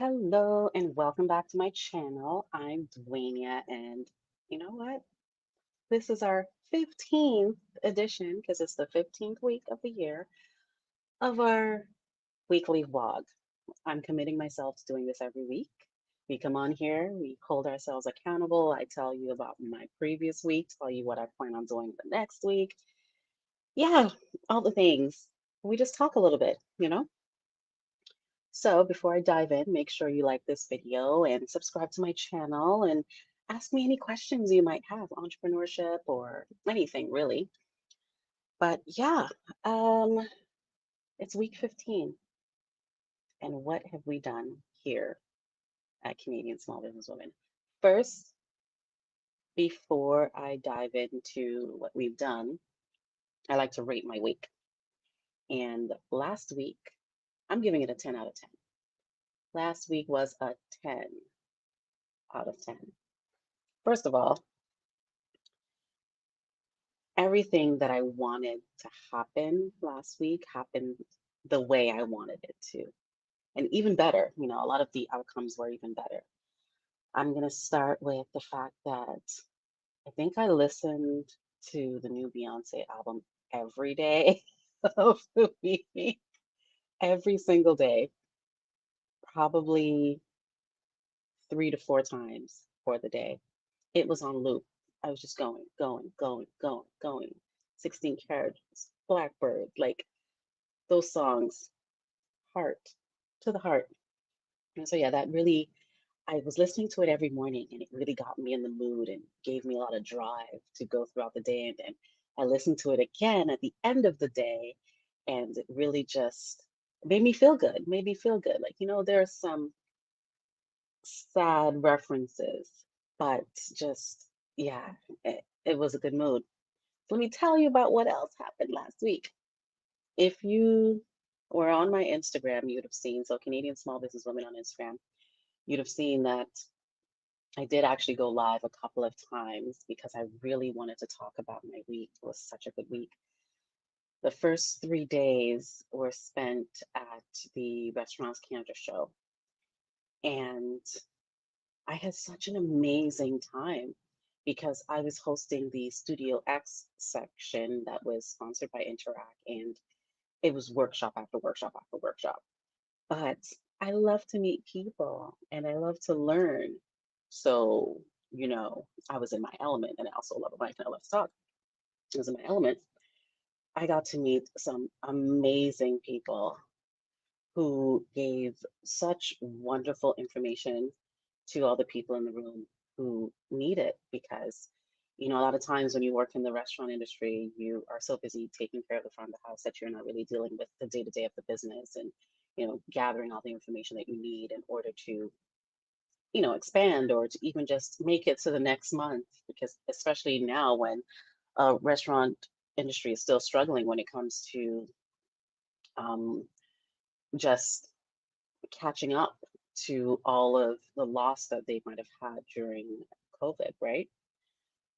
Hello and welcome back to my channel. I'm Dwania, and you know what? This is our 15th edition because it's the 15th week of the year of our weekly vlog. I'm committing myself to doing this every week. We come on here, we hold ourselves accountable. I tell you about my previous week, tell you what I plan on doing the next week. Yeah, all the things. We just talk a little bit. So before I dive in, make sure you like this video and subscribe to my channel and ask me any questions you might have, entrepreneurship or anything really. But yeah, um, it's week 15. And what have we done here at Canadian Small Business Women? First, before I dive into what we've done, I like to rate my week. And last week, I'm giving it a 10 out of 10. Last week was a 10 out of 10. First of all, everything that I wanted to happen last week happened the way I wanted it to. And even better, a lot of the outcomes were even better. I'm going to start with the fact that I think I listened to the new Beyonce album every day of the week, every single day, probably 3 to 4 times for the day. It was on loop. I was just going, going, going, going, going. 16 carriages, Blackbird, like those songs, heart to the heart. And so, yeah, that really, I was listening to it every morning and it really got me in the mood and gave me a lot of drive to go throughout the day. And then I listened to it again at the end of the day and it really just made me feel good, made me feel good. Like, there are some sad references, but just, yeah, it was a good mood. Let me tell you about what else happened last week. If you were on my Instagram, you'd have seen, so Canadian Small Business Women on Instagram, you'd have seen that I did actually go live a couple of times because I really wanted to talk about my week. It was such a good week. The first 3 days were spent at the Restaurants Canada show, and I had such an amazing time because I was hosting the Studio X section that was sponsored by Interact, and it was workshop after workshop after workshop. But I love to meet people and I love to learn. So, I was in my element and I also love a mic and I love to talk. I was in my element. I got to meet some amazing people who gave such wonderful information to all the people in the room who need it because a lot of times when you work in the restaurant industry, you are so busy taking care of the front of the house that you're not really dealing with the day to day of the business and gathering all the information that you need in order to expand or to even just make it to the next month, because especially now when restaurant industry is still struggling when it comes to um, just catching up to all of the loss that they might have had during COVID, right?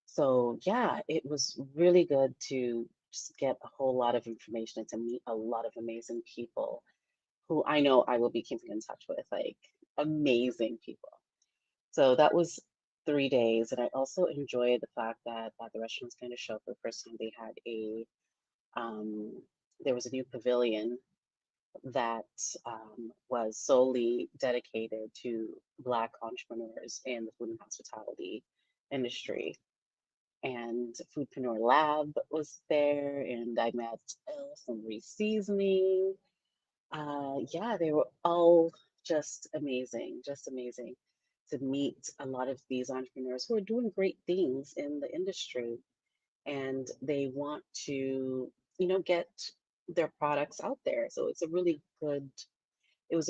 So yeah, it was really good to just get a whole lot of information and to meet a lot of amazing people who I know I will be keeping in touch with, like amazing people. So that was 3 days, and I also enjoyed the fact that at the Restaurants Kind of Show for the first time they had um, there was a new pavilion that was solely dedicated to Black entrepreneurs in the food and hospitality industry. And Foodpreneur Lab was there, and I met Elle from Reseasoning. Yeah, they were all just amazing, just amazing to meet a lot of these entrepreneurs who are doing great things in the industry and they want to, get their products out there. So it was a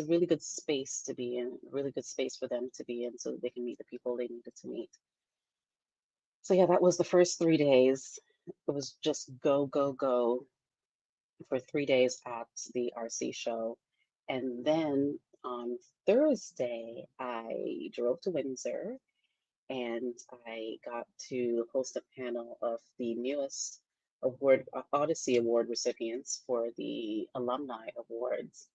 really good space to be in, a really good space for them to be in so that they can meet the people they needed to meet. So yeah, that was the first 3 days. It was just go, go, go for 3 days at the RC show. And then on Thursday, I drove to Windsor and I got to host a panel of the newest award, Odyssey Award recipients for the Alumni Awards.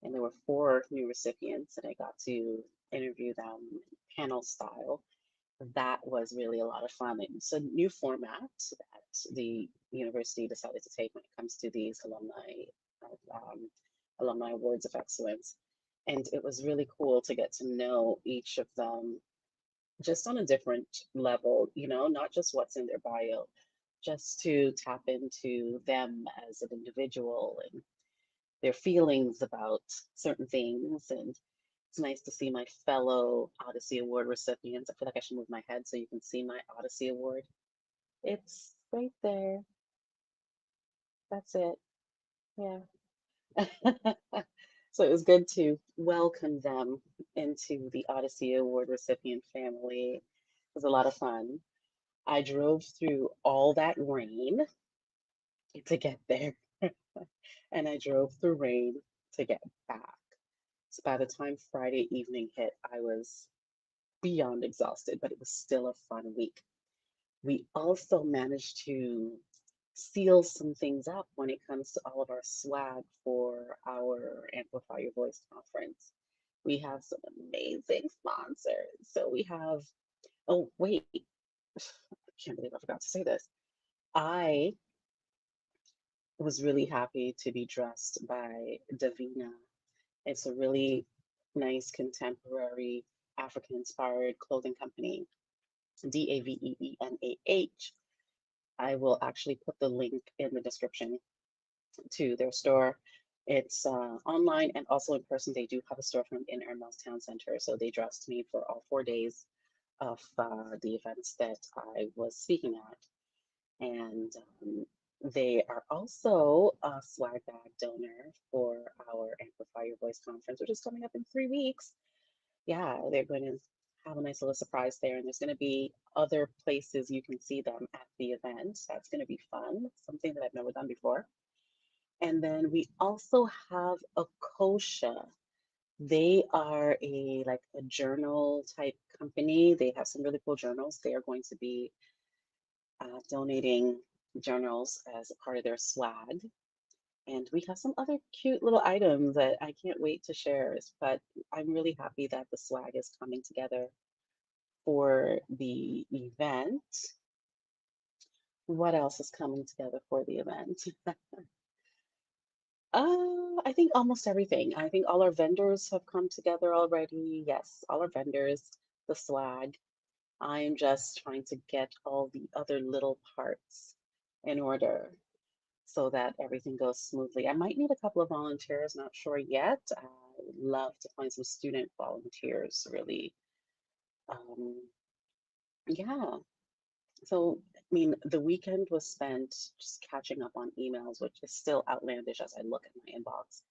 and there were four new recipients, and I got to interview them panel style. That was really a lot of fun. It's a new format that the university decided to take when it comes to these alumni awards of excellence. And it was really cool to get to know each of them just on a different level, not just what's in their bio, just to tap into them as an individual and their feelings about certain things. And it's nice to see my fellow Odyssey Award recipients. I feel like I should move my head so you can see my Odyssey Award. It's right there. That's it. Yeah. So it was good to welcome them into the Odyssey Award recipient family. It was a lot of fun. I drove through all that rain to get there, and I drove through rain to get back. So by the time Friday evening hit, I was beyond exhausted, but it was still a fun week. We also managed to seal some things up when it comes to all of our swag for our Amplify Your Voice conference. We have some amazing sponsors. So we have, oh, wait, I can't believe I forgot to say this. I was really happy to be dressed by Davina. It's a really nice contemporary African inspired clothing company, Daveemenah. I will actually put the link in the description to their store. It's online and also in person. They do have a storefront in our Mills Town Center. So they dressed me for all 4 days of the events that I was speaking at. And they are also a swag bag donor for our Amplify Your Voice conference, which is coming up in 3 weeks. Yeah, they're going to have a nice little surprise there, and there's going to be other places you can see them at the event. That's going to be fun, something that I've never done before. And then we also have a Kosha. They are a journal type company. They have some really cool journals. They are going to be donating journals as a part of their swag. And we have some other cute little items that I can't wait to share. But I'm really happy that the swag is coming together for the event. What else is coming together for the event? I think almost everything. I think all our vendors have come together already. Yes, all our vendors, the swag. I am just trying to get all the other little parts in order so that everything goes smoothly. I might need a couple of volunteers, not sure yet. I would love to find some student volunteers, really. Um, yeah. So, I mean, the weekend was spent just catching up on emails, which is still outlandish as I look at my inbox.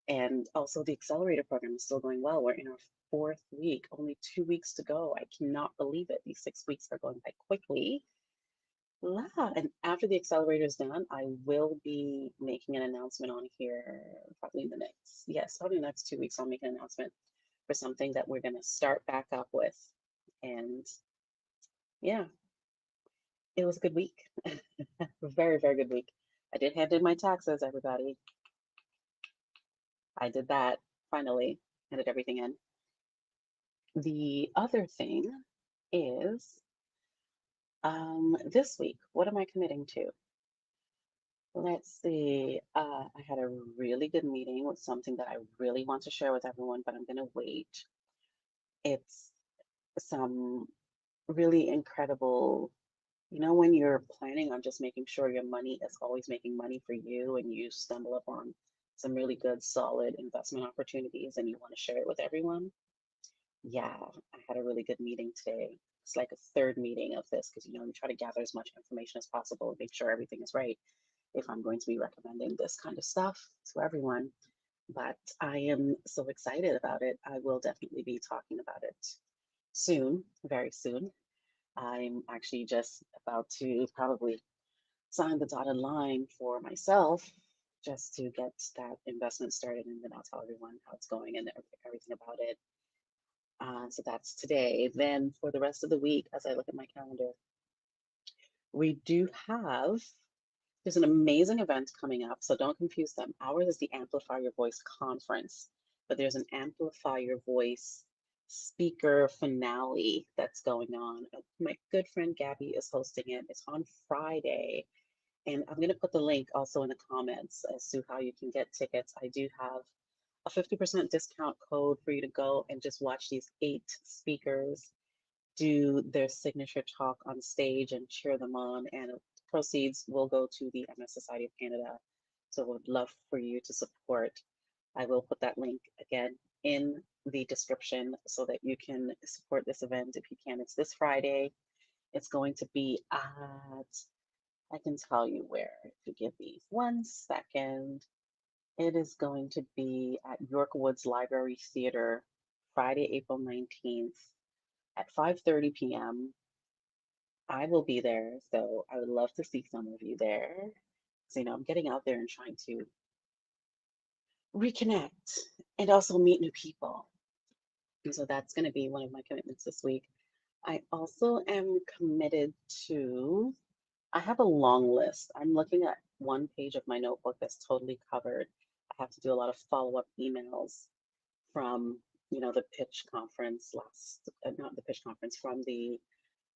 And also, the accelerator program is still going well. We're in our fourth week, only 2 weeks to go. I cannot believe it. These 6 weeks are going by quickly. Yeah, and after the accelerator is done, I will be making an announcement on here probably in the next, yes, probably the next 2 weeks. I'll make an announcement for something that we're going to start back up with. And yeah, it was a good week. Very, very good week. I did hand in my taxes, everybody. I did that finally, handed everything in. The other thing is this week, what am I committing to? Let's see. I had a really good meeting with something that I really want to share with everyone, but I'm going to wait. It's some really incredible, when you're planning on just making sure your money is always making money for you and you stumble upon some really good, solid investment opportunities and you want to share it with everyone. Yeah, I had a really good meeting today. It's like a third meeting of this because, we try to gather as much information as possible and make sure everything is right if I'm going to be recommending this kind of stuff to everyone. But I am so excited about it. I will definitely be talking about it soon, very soon. I'm actually just about to probably sign the dotted line for myself just to get that investment started, and then I'll tell everyone how it's going and everything about it. So that's today. Then for the rest of the week, as I look at my calendar, we do have There's an amazing event coming up, so don't confuse them. Ours is the Amplify Your Voice conference, but there's an Amplify Your Voice speaker finale that's going on. My good friend Gabby is hosting it. It's on Friday, and I'm going to put the link also in the comments as to how you can get tickets. I do have a 50% discount code for you to go and just watch these 8 speakers do their signature talk on stage and cheer them on. And proceeds will go to the MS Society of Canada. So would love for you to support. I will put that link again in the description so that you can support this event if you can. It's this Friday. It's going to be at, I can tell you where, if you give me 1 second. It is going to be at York Woods Library Theater, Friday, April 19th at 5:30 p.m. I will be there, so I would love to see some of you there. So, I'm getting out there and trying to reconnect and also meet new people. And so that's going to be one of my commitments this week. I also am committed to, I have a long list. I'm looking at one page of my notebook that's totally covered. I have to do a lot of follow-up emails from, the pitch conference not the pitch conference, from the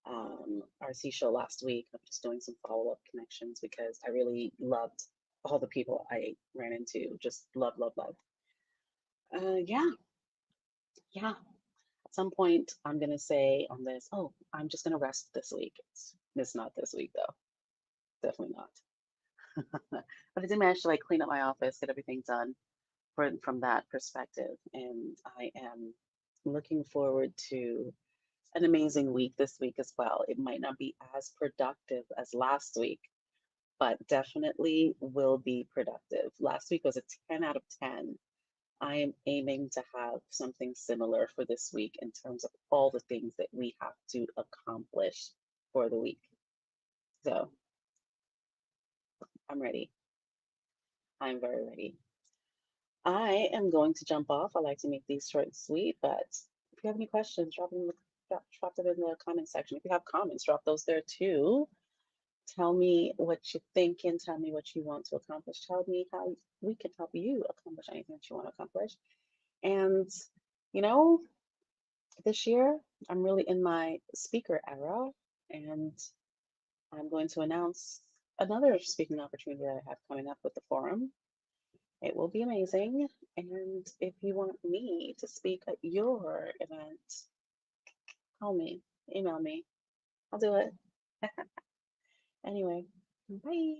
RC show last week. I'm just doing some follow-up connections because I really loved all the people I ran into. Just love, love, love. Yeah, yeah. At some point, I'm gonna say on this, oh, I'm just gonna rest this week. It's not this week though. Definitely not. But I did manage to clean up my office, get everything done from that perspective, and I am looking forward to an amazing week this week as well. It might not be as productive as last week, but definitely will be productive. Last week was a 10 out of 10. I am aiming to have something similar for this week in terms of all the things that we have to accomplish for the week. So I'm ready. I'm very ready. I am going to jump off. I like to make these short and sweet, but if you have any questions, drop them in the comment section. If you have comments, drop those there too. Tell me what you think and tell me what you want to accomplish. Tell me how we can help you accomplish anything that you want to accomplish. And, you know, this year I'm really in my speaker era, and I'm going to announce another speaking opportunity that I have coming up with the forum. It will be amazing. And if you want me to speak at your event, call me, email me. I'll do it. Anyway, bye.